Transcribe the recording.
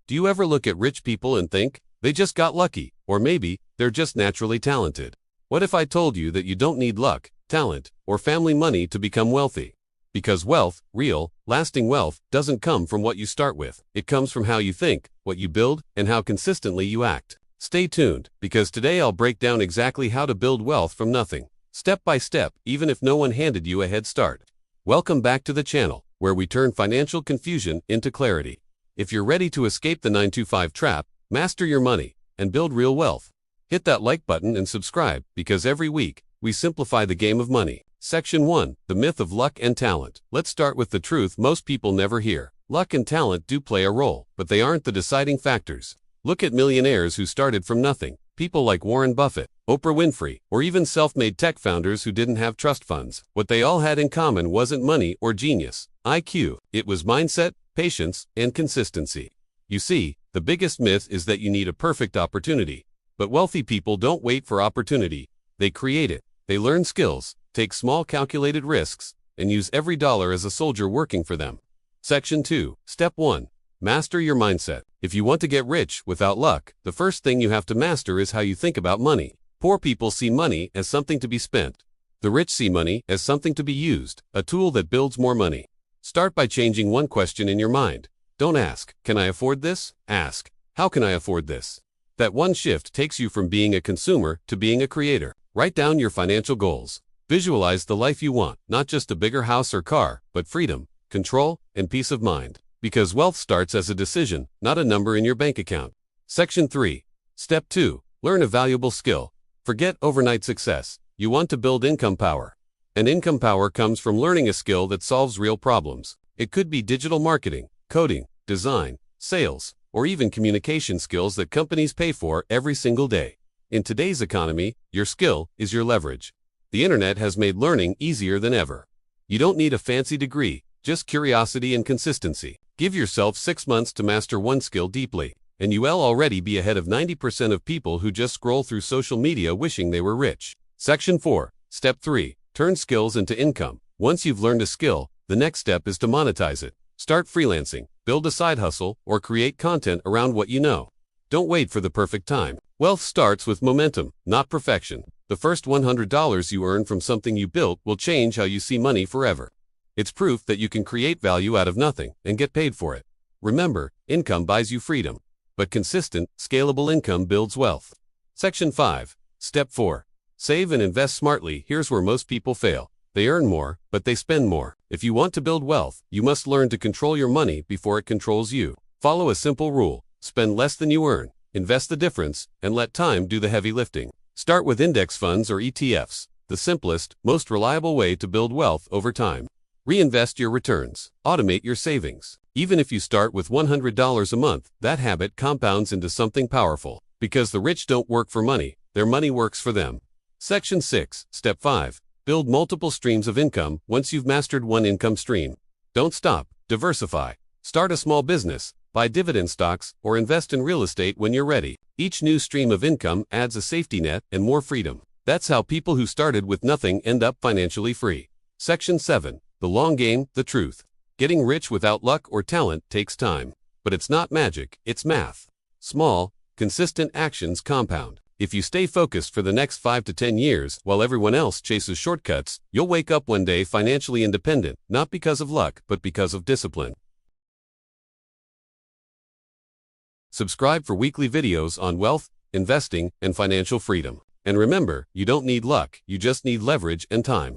Do you ever look at rich people and think, they just got lucky, or maybe, they're just naturally talented? What if I told you that you don't need luck, talent, or family money to become wealthy? Because wealth, real, lasting wealth, doesn't come from what you start with. It comes from how you think, what you build, and how consistently you act. Stay tuned, because today I'll break down exactly how to build wealth from nothing, step by step, even if no one handed you a head start. Welcome back to the channel, where we turn financial confusion into clarity. If you're ready to escape the 9-to-5 trap, master your money, and build real wealth, hit that like button and subscribe, because every week, we simplify the game of money. Section 1. The myth of luck and talent. Let's start with the truth most people never hear. Luck and talent do play a role, but they aren't the deciding factors. Look at millionaires who started from nothing. People like Warren Buffett, Oprah Winfrey, or even self-made tech founders who didn't have trust funds. What they all had in common wasn't money or genius, IQ. It was mindset, patience, and consistency. You see, the biggest myth is that you need a perfect opportunity. But wealthy people don't wait for opportunity. They create it. They learn skills, take small calculated risks, and use every dollar as a soldier working for them. Section 2. Step 1. Master your mindset. If you want to get rich without luck, the first thing you have to master is how you think about money. Poor people see money as something to be spent. The rich see money as something to be used, a tool that builds more money. Start by changing one question in your mind. Don't ask, can I afford this? Ask, how can I afford this? That one shift takes you from being a consumer to being a creator. Write down your financial goals. Visualize the life you want, not just a bigger house or car, but freedom, control, and peace of mind. Because wealth starts as a decision, not a number in your bank account. Section 3. Step 2. Learn a valuable skill. Forget overnight success. You want to build income power. And income power comes from learning a skill that solves real problems. It could be digital marketing, coding, design, sales, or even communication skills that companies pay for every single day. In today's economy, your skill is your leverage. The internet has made learning easier than ever. You don't need a fancy degree, just curiosity and consistency. Give yourself 6 months to master one skill deeply, and you will already be ahead of 90% of people who just scroll through social media wishing they were rich. Section 4. Step 3. Turn skills into income. Once you've learned a skill, the next step is to monetize it. Start freelancing, build a side hustle, or create content around what you know. Don't wait for the perfect time. Wealth starts with momentum, not perfection. The first $100 you earn from something you built will change how you see money forever. It's proof that you can create value out of nothing and get paid for it. Remember, income buys you freedom, but consistent, scalable income builds wealth. Section 5. Step 4. Save and invest smartly. Here's where most people fail. They earn more, but they spend more. If you want to build wealth, you must learn to control your money before it controls you. Follow a simple rule. Spend less than you earn, invest the difference, and let time do the heavy lifting. Start with index funds or ETFs, the simplest, most reliable way to build wealth over time. Reinvest your returns. Automate your savings. Even if you start with $100 a month, that habit compounds into something powerful. Because the rich don't work for money, their money works for them. Section 6. Step 5. Build multiple streams of income. Once you've mastered one income stream, don't stop. Diversify. Start a small business, buy dividend stocks, or invest in real estate when you're ready. Each new stream of income adds a safety net and more freedom. That's how people who started with nothing end up financially free. Section 7. The long game, the truth. Getting rich without luck or talent takes time. But it's not magic, it's math. Small, consistent actions compound. If you stay focused for the next 5 to 10 years while everyone else chases shortcuts, you'll wake up one day financially independent, not because of luck, but because of discipline. Subscribe for weekly videos on wealth, investing, and financial freedom. And remember, you don't need luck, you just need leverage and time.